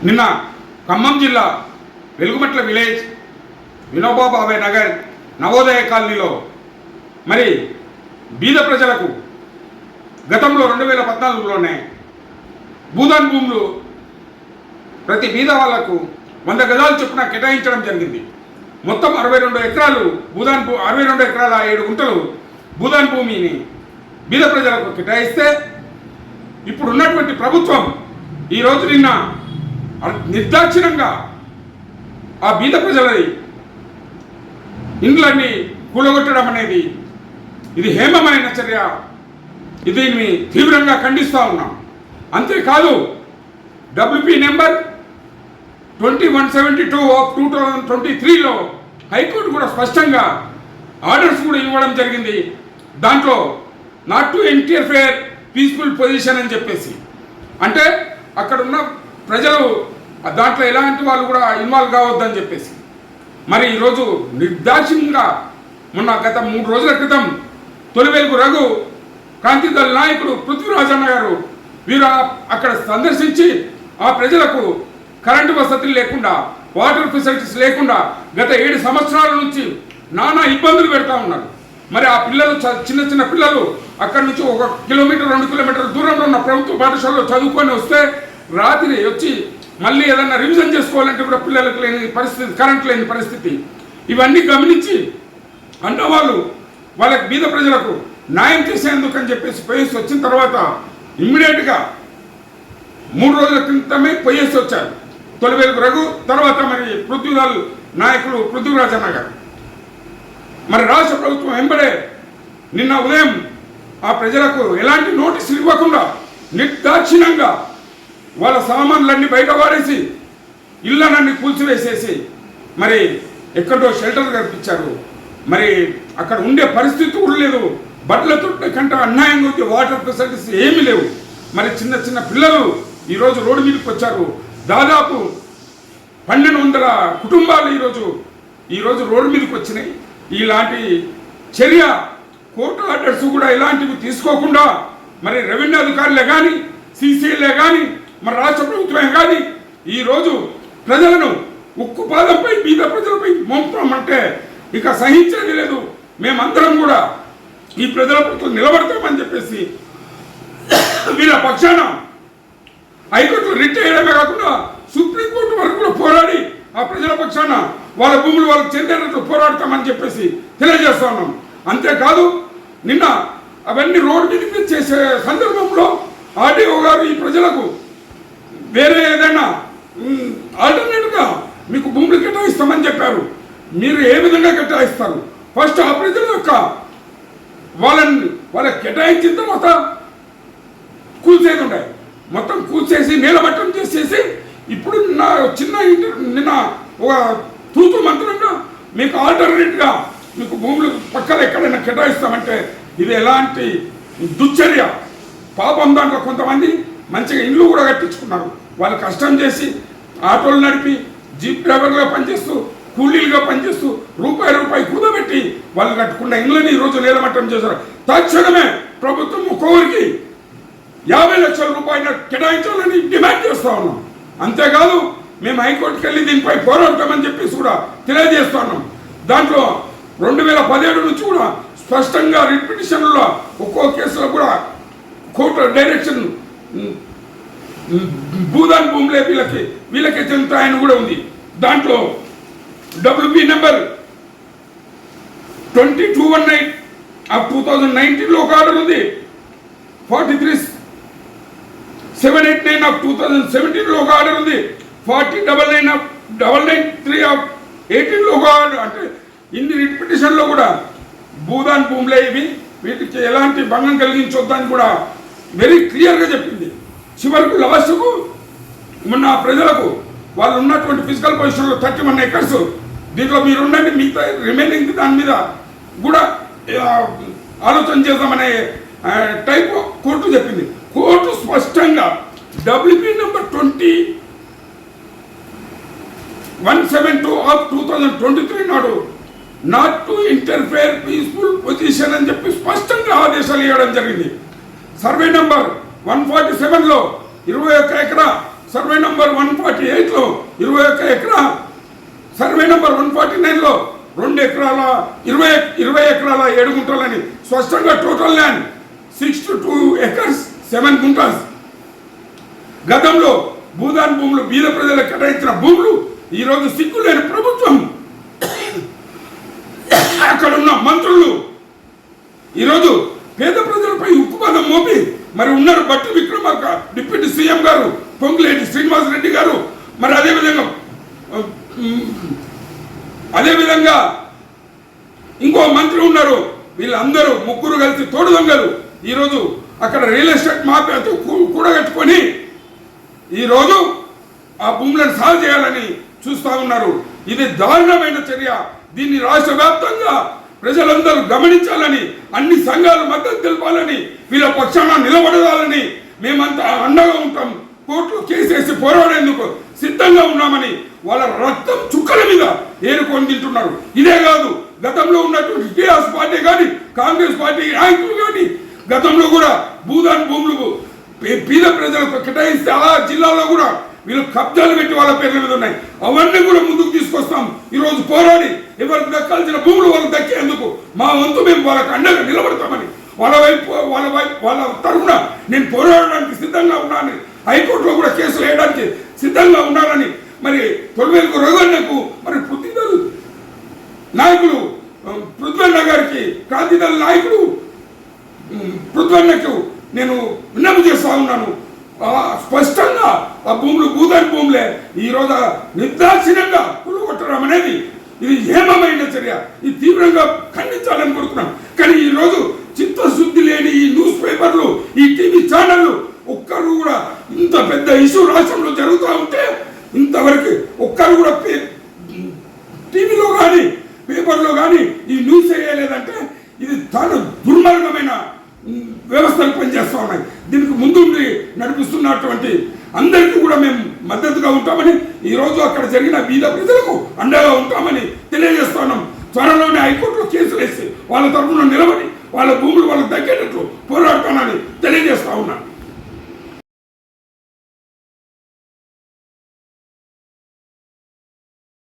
నిన్న ఖమ్మం జిల్లా వెలుగుమట్ల విలేజ్ వినోబా భావే నగర్ నవోదయ కాలనీలో మరి బీద ప్రజలకు గతంలో 2014లోనే భూదాన్ భూములు ప్రతి బీద వాళ్లకు 100 గజాలు చొప్పున కేటాయించడం జరిగింది. మొత్తం 62 ఎకరాలు 62 ఎకరాల 7 గుంటలు భూదాన్ భూమిని బీద ప్రజలకు కేటాయిస్తే ఇప్పుడు ఉన్నటువంటి ప్రభుత్వం ఈరోజు నిన్న నిర్దాక్షిణ్యంగా ఆ బీద ప్రజలని ఇండ్లన్నీ కూలగొట్టడం అనేది ఇది హేమమైన చర్య. దీన్ని తీవ్రంగా ఖండిస్తూ ఉన్నాం. అంతేకాదు WP నెంబర్ 2172 ఆఫ్ 2023లో హైకోర్టు కూడా స్పష్టంగా ఆర్డర్స్ కూడా ఇవ్వడం జరిగింది. దాంట్లో not to interfere peaceful position అని చెప్పేసి, అంటే అక్కడ ఉన్న ప్రజలు దాంట్లో ఎలాంటి వాళ్ళు కూడా ఇన్వాల్వ్ కావద్దని చెప్పేసి. మరి ఈరోజు నిర్దాక్షిణ్యంగా మొన్న గత 3 రోజుల క్రితం తొలివెలుగు రఘు క్రాంతిదళ నాయకుడు పృథ్వీరాజన్న గారు వీరు అక్కడ సందర్శించి ఆ ప్రజలకు కరెంటు వసతులు లేకుండా, వాటర్ ఫెసిలిటీస్ లేకుండా గత 7 సంవత్సరాల నుంచి నానా ఇబ్బందులు పెడతా ఉన్నారు. మరి ఆ పిల్లలు చిన్న చిన్న పిల్లలు అక్కడి నుంచి 1 కిలోమీటర్ 2 కిలోమీటర్ల దూరంలో ఉన్న ప్రభుత్వ పాఠశాలలో చదువుకొని వస్తే రాత్రి వచ్చి మళ్ళీ ఏదన్నా రివిజన్ చేసుకోవాలంటే కూడా పిల్లలకు లేని పరిస్థితి, కరెంట్ లేని పరిస్థితి. ఇవన్నీ గమనించి అన్నవాళ్ళు వాళ్ళకి బీద ప్రజలకు న్యాయం చేసేందుకు అని చెప్పేసి పోయేసి వచ్చిన తర్వాత ఇమ్మీడియట్గా 3 రోజుల క్రితమే పోయేసి వచ్చారు తొలివెలుగు రఘు, తర్వాత మరి పృథ్వీదళ నాయకులు పృథ్వీరాజన్న గారు. మరి రాష్ట్ర ప్రభుత్వం వెంబడే నిన్న ఉదయం ఆ ప్రజలకు ఎలాంటి నోటీసులు ఇవ్వకుండా నిర్దాక్షిణ్యంగా వాళ్ళ సామాన్లన్నీ బయట వాడేసి ఇళ్ళనన్నీ కూల్చివేసేసి మరి ఎక్కడో షెల్టర్ కల్పించారు. మరి అక్కడ ఉండే పరిస్థితి కూడా లేదు. బట్టలతో కంటే అన్యాయంగా ఉంది. వాటర్ ఫెసిలిటీస్ ఏమీ లేవు. మరి చిన్న చిన్న పిల్లలు ఈరోజు రోడ్డు మీదకి వచ్చారు. దాదాపు 1200 కుటుంబాలు ఈరోజు రోడ్డు మీదకి వచ్చినాయి. ఇలాంటి చర్య కోర్టు ఆర్డర్స్ కూడా ఇలాంటివి తీసుకోకుండా మరి రెవెన్యూ అధికారులే కానీ, CCLే కానీ, మరి రాష్ట్ర ప్రభుత్వమే కానీ ఈరోజు ప్రజలను ఉక్కుపాదంపై బీద ప్రజలపై మోపుతామంటే ఇక సహించేది లేదు. మేమందరం కూడా ఈ ప్రజల పట్ల నిలబడతామని చెప్పేసి వీళ్ళ పక్షాన హైకోర్టు రిట్ చేయడమే కాకుండా సుప్రీంకోర్టు వరకు కూడా పోరాడి ఆ ప్రజల పక్షాన వాళ్ళ భూములు వాళ్ళకి చెందేటట్లు పోరాడతామని చెప్పేసి తెలియజేస్తా ఉన్నాం. అంతేకాదు నిన్న అవన్నీ రోడ్డు మీదకి చేసే సందర్భంలో RDO గారు ఈ ప్రజలకు వేరే ఏదైనా ఆల్టర్నేటివ్గా మీకు భూములు కేటాయిస్తామని చెప్పారు. మీరు ఏ విధంగా కేటాయిస్తారు? ఫస్ట్ ఆ ప్రజల యొక్క వాళ్ళకి కేటాయించిన తర్వాత కూల్చేది ఉండే మొత్తం కూల్చేసి నీలమట్టం చేసేసి ఇప్పుడు నా చిన్న నిన్న ఒక తూతు మంత్రంగా మీకు ఆల్టర్నేట్గా మీకు భూములు పక్కన ఎక్కడైనా కేటాయిస్తామంటే ఇది ఎలాంటి దుశ్చర్య. పాపం దాంట్లో కొంతమంది మంచిగా ఇల్లు కూడా కట్టించుకున్నారు. వాళ్ళు కష్టం చేసి ఆటోలు నడిపి జీప్ డ్రైవర్గా పనిచేస్తూ కూలీలుగా పనిచేస్తూ రూపాయి కూడబెట్టి వాళ్ళు కట్టుకున్న ఇళ్ళని ఈరోజు నీలమట్టం చేశారు. తక్షణమే ప్రభుత్వం ఒక్కొక్కరికి 50 లక్షల రూపాయలు కేటాయించాలని డిమాండ్ చేస్తూ ఉన్నాం. అంతేకాదు మేము హైకోర్టుకి వెళ్ళి దీనిపై పోరాడతామని చెప్పేసి కూడా తెలియజేస్తూ ఉన్నాం. దాంట్లో 2017 నుంచి కూడా స్పష్టంగా రిట్ పిటిషన్లో ఒక్కో కేసులో కూడా కోర్టు డైరెక్షన్ భూదాన్ భూములే వీళ్ళకే చెందుతాయని కూడా ఉంది. దాంట్లో WP నెంబర్ 2219 ఆఫ్ 2019లో ఒక ఆర్డర్ ఉంది. 43,789 ఆఫ్ 2017లో ఒక ఆర్డర్ ఉంది. 40,993 ఆఫ్ 18లో ఒక ఆర్డర్. అంటే ఇన్ని రిట్ పిటిషన్లో కూడా భూదాన్ భూములే ఇవి, వీటికి ఎలాంటి భంగం కలిగించొద్దని కూడా వెరీ క్లియర్గా చెప్పింది. చివరకు లాస్ట్కు మొన్న ప్రజలకు వాళ్ళు ఉన్నటువంటి ఫిజికల్ పొజిషన్లో 31 ఎకర్స్ దీంట్లో మీరు ఉండండి, మిగతా రిమైనింగ్ దాని మీద కూడా ఆలోచన చేద్దామనే టైప్ కోర్టు చెప్పింది. కోర్టు స్పష్టంగా WP నెంబర్ 2172 ఆఫ్ 2023 నాడు not to interfere peaceful position అని చెప్పి స్పష్టంగా ఆదేశాలు ఇవ్వడం జరిగింది. సర్వే నెంబర్ 147లో 21 ఎకరా సర్వే నంబర్ 148లో 21 ఎకరా, సర్వే నంబర్ 149లో 2 ఎకరాల 20 ఎకరాల 7 గుంటలని స్పష్టంగా టోటల్ ల్యాండ్ 62 acres 7 గుంటాస్. గతంలో భూదాన్ భూములు బీద ప్రజలకు కేటాయించిన భూములు ఈరోజు సిగ్గులేని ప్రభుత్వం, అక్కడ ఉన్న మంత్రులు ఈరోజు పేద ప్రజలపై ఉక్కుపాదం మోపి మరి ఉన్నారు. బట్టి విక్రమార్క డిప్యూటీ సీఎం గారు, పొంగులేటి శ్రీనివాసరెడ్డి గారు, మరి అదేవిధంగా ఇంకో మంత్రి ఉన్నారు. వీళ్ళందరూ ముగ్గురు కలిసి తోడు దొంగలు ఈరోజు అక్కడ రియల్ ఎస్టేట్ మాఫియాతో కూడగట్టుకొని ఈరోజు ఆ భూములను సాగు చేయాలని చూస్తూ ఉన్నారు. ఇది దారుణమైన చర్య. దీన్ని రాష్ట్ర వ్యాప్తంగా ప్రజలందరూ గమనించాలని, అన్ని సంఘాలు మద్దతు తెలపాలని, వీళ్ళ పక్షాన నిలబడాలని మేమంతా అండగా ఉంటాం. కోర్టులో కేసేసి పోరాడేందుకు సిద్ధంగా ఉన్నామని వాళ్ళ రక్తం చుక్కల మీద ఏరుకొని తింటున్నారు. ఇదే కాదు, గతంలో ఉన్నటువంటి టీఆర్ఎస్ పార్టీ కానీ కాంగ్రెస్ పార్టీ నాయకులు కానీ గతంలో కూడా భూదాన్ భూములు పేద ప్రజలకు కేటాయిస్తే ఆ జిల్లాలో కూడా వీళ్ళు కబ్జాలు పెట్టి వాళ్ళ పేర్ల మీద ఉన్నాయి. అవన్నీ కూడా ముందుకు తీసుకొస్తాం. ఈరోజు పోరాడి ఎవరికి దక్కాల్సిన భూములు వాళ్ళకి దక్కేందుకు మా వంతు మేము వాళ్ళకి అండగా నిలబడతామని, వాళ్ళ తరఫున నేను పోరాడడానికి సిద్ధంగా ఉన్నానని, హైకోర్టులో కూడా కేసులు వేయడానికి సిద్ధంగా ఉన్నానని, మరి తొలివేలుకు రఘువన్నకు, మరి పృథ్వీదళ నాయకులు పృథ్వన్న గారికి, క్రాంతిదళ నాయకుడు పృథ్వన్నకు నేను విన్నపం చేస్తా ఉన్నాను. స్పష్టంగా ఆ భూములు భూదాన్ భూములే ఈరోజు నిర్దాక్షిణ్యంగా కూలగొట్టడం అనేది ఇది హేమమైన చర్య. ఇది తీవ్రంగా ఖండించాలని కోరుతున్నాం. కానీ ఈరోజు చిత్తశుద్ధి లేని ఈ న్యూస్ పేపర్లు, ఈ టీవీ ఛానళ్ళు ఒక్కరు కూడా ఇంత పెద్ద ఇష్యూ రాష్ట్రంలో జరుగుతూ ఉంటే ఇంతవరకు ఒక్కరు కూడా టీవీలో కానీ పేపర్లో కానీ ఈ న్యూస్ వేయలేదంటే ఇది చాలా దుర్మార్గమైన వ్యవస్థలు పనిచేస్తూ ఉన్నాయి. దీనికి ముందుండి నడిపిస్తున్నటువంటి అందరికీ కూడా మేము మద్దతుగా ఉంటామని, ఈరోజు అక్కడ జరిగిన బీద ప్రజలకు అండగా ఉంటామని తెలియజేస్తున్నాం. త్వరలోనే హైకోర్టులో కేసులు వేసి వాళ్ళ తరఫున నిలబడి వాళ్ళ భూములు వాళ్ళకి దక్కేటట్లు పోరాడతానని తెలియజేస్తా ఉన్నాను.